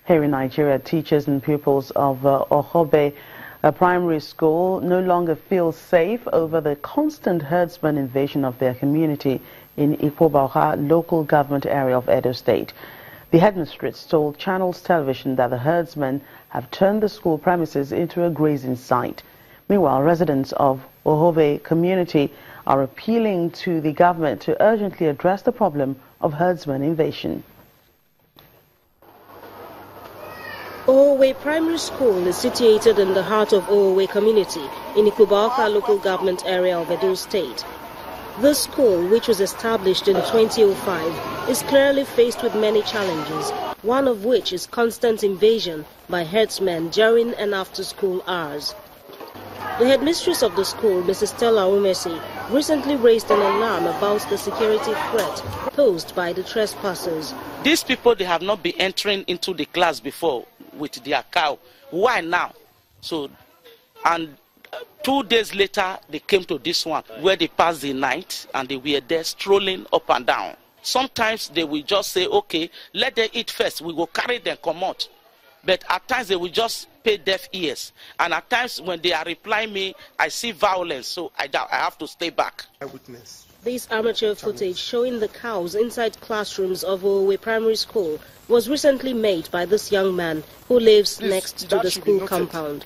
Here in Nigeria, teachers and pupils of Ohobe Primary School no longer feel safe over the constant herdsman invasion of their community in Ikwobaha local government area of Edo State. The headmistress told Channels Television that the herdsmen have turned the school premises into a grazing site. Meanwhile, residents of Ohobe community are appealing to the government to urgently address the problem of herdsman invasion. Ohowe Primary School is situated in the heart of Ohowe community in Ikwobaha local government area of Edo State. This school, which was established in 2005, is clearly faced with many challenges, one of which is constant invasion by herdsmen during and after school hours. The headmistress of the school, Mrs. Stella Umesi, recently raised an alarm about the security threat posed by the trespassers. These people, they have not been entering into the class before with their cow. Why now? And 2 days later, they came to this one where they passed the night and they were there strolling up and down. Sometimes they will just say, okay, let them eat first. We will carry them, come out. But at times they will just pay deaf ears. And at times when they are replying me, I see violence, so I have to stay back. This amateur footage showing the cows inside classrooms of Ohowe Primary School was recently made by this young man who lives next to the school compound.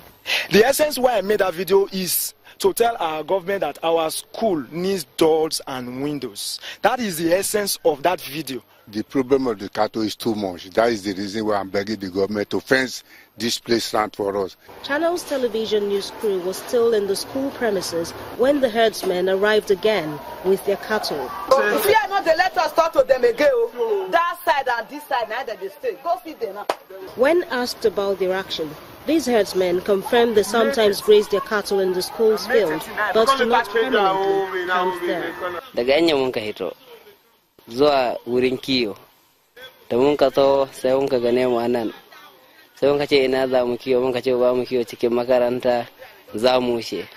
The essence why I made that video is to tell our government that our school needs doors and windows. That is the essence of that video. The problem of the cattle is too much. That is the reason why I'm begging the government to fence this place land for us. Channels Television news crew was still in the school premises when the herdsmen arrived again with their cattle. If you are not, they let us talk to them again. That side and this side, neither they stay. Go feed them now. When asked about their action, these herdsmen confirmed they sometimes graze their cattle in the school's field, but do not permanently camp there. Zuwa wurin kiyo da mun ka to sai mun ka gane mu anan sai mun ka ce ina za mu kiyo mun ka ce ba mu kiyo cikin makaranta za mu she.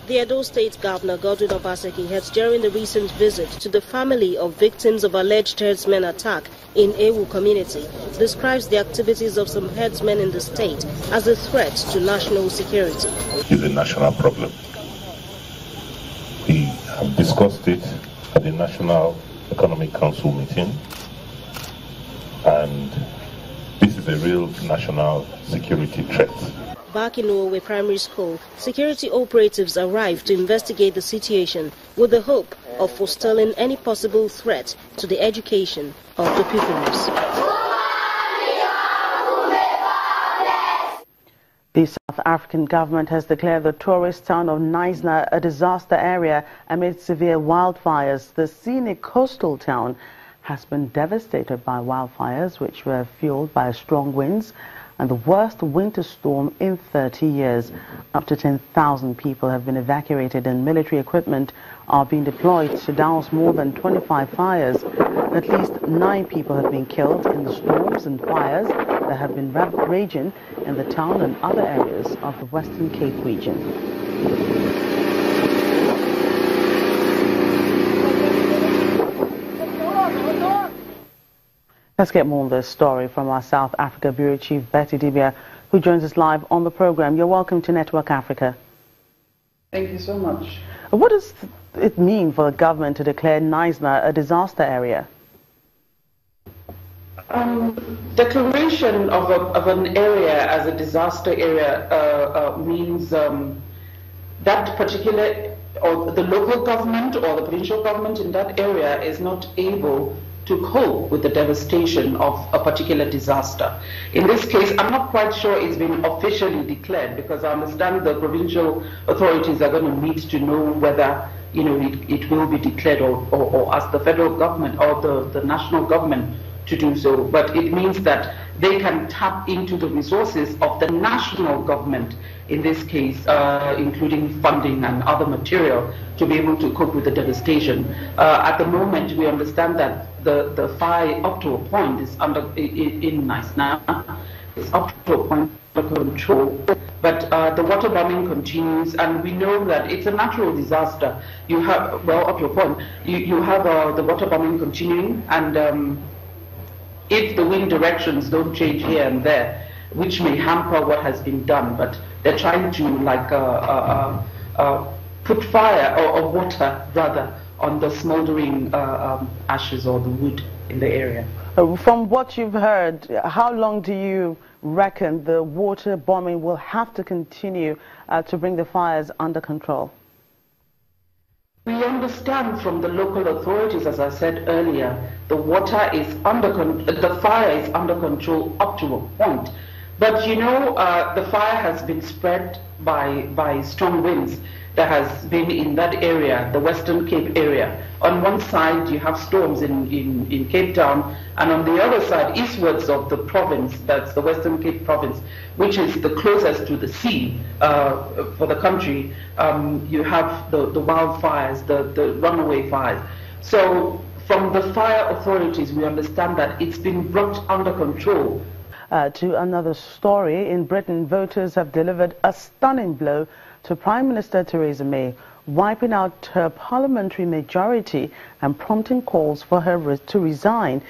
The Edo State Governor Godwin Obaseki had during the recent visit to the family of victims of alleged herdsmen attack in Ewu community describes the activities of some herdsmen in the state as a threat to national security. It is a national problem. We have discussed it at the National Economic Council meeting, and this is a real national security threat. Back in Ohowe Primary School, security operatives arrived to investigate the situation with the hope of forestalling any possible threat to the education of the pupils. The South African government has declared the tourist town of Knysa a disaster area amid severe wildfires. The scenic coastal town has been devastated by wildfires, which were fueled by strong winds and the worst winter storm in 30 years. Up to 10,000 people have been evacuated and military equipment are being deployed to douse more than 25 fires. At least 9 people have been killed in the storms and fires that have been raging in the town and other areas of the Western Cape region. Let's get more on this story from our South Africa Bureau Chief Betty Dibia, who joins us live on the program. You're welcome to Network Africa. Thank you so much. What does it mean for the government to declare Knysa a disaster area? Declaration of an area as a disaster area means that particular, or the local government or the provincial government in that area is not able to cope with the devastation of a particular disaster. In this case, I'm not quite sure it's been officially declared, because I understand the provincial authorities are going to meet to know whether it will be declared or ask the federal government or the national government to do so. But it means that they can tap into the resources of the national government, in this case, including funding and other material, to be able to cope with the devastation. At the moment, we understand that the fire up to a point is in Knysa. It's up to a point under control, but the water bombing continues, and we know that it's a natural disaster. You have, well, up to a point, you have the water bombing continuing, and if the wind directions don't change here and there, which may hamper what has been done, but they're trying to like put fire or water rather on the smoldering ashes or the wood in the area. From what you've heard, how long do you reckon the water bombing will have to continue to bring the fires under control? We understand from the local authorities, as I said earlier, the fire is under control up to a point. But you know, the fire has been spread by strong winds. There has been in that area, the Western Cape area. On one side you have storms in Cape Town, and on the other side, eastwards of the province, that's the Western Cape province, which is the closest to the sea for the country, you have the wildfires, the runaway fires. So from the fire authorities, we understand that it's been brought under control. To another story, in Britain, voters have delivered a stunning blow to Prime Minister Theresa May, wiping out her parliamentary majority and prompting calls for her to resign.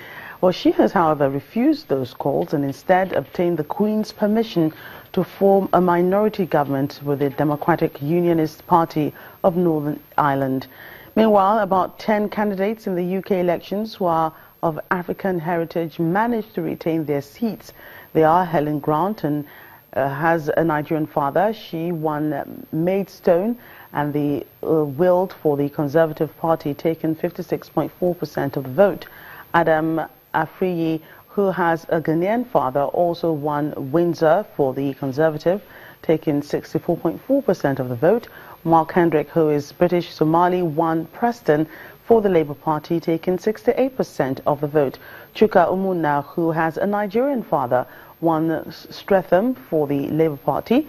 Well, she has, however, refused those calls and instead obtained the Queen's permission to form a minority government with the Democratic Unionist Party of Northern Ireland. Meanwhile, about 10 candidates in the UK elections who are of African heritage managed to retain their seats. They are Helen Grant and has a Nigerian father. She won Maidstone and the Wild for the Conservative Party, taking 56.4% of the vote. Adam Afriyi, who has a Ghanaian father, also won Windsor for the Conservative, taking 64.4% of the vote. Mark Hendrick, who is British Somali, won Preston for the Labour Party, taking 68% of the vote. Chuka Umunna, who has a Nigerian father, won Streatham for the Labour Party,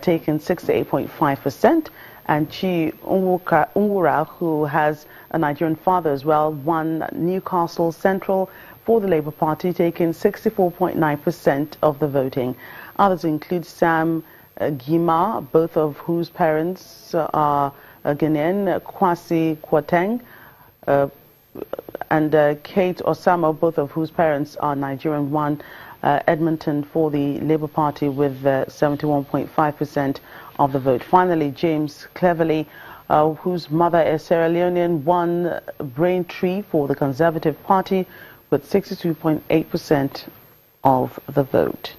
taking 68.5%. And Chi Ungura, who has a Nigerian father as well, won Newcastle Central for the Labour Party, taking 64.9% of the voting. Others include Sam Gima, both of whose parents are Ghanaian, Kwasi Kwarteng, and Kate Osamo, both of whose parents are Nigerian, won Edmonton for the Labour Party with 71.5% of the vote. Finally, James Cleverly, whose mother is Sierra Leonean, won Braintree for the Conservative Party with 62.8% of the vote.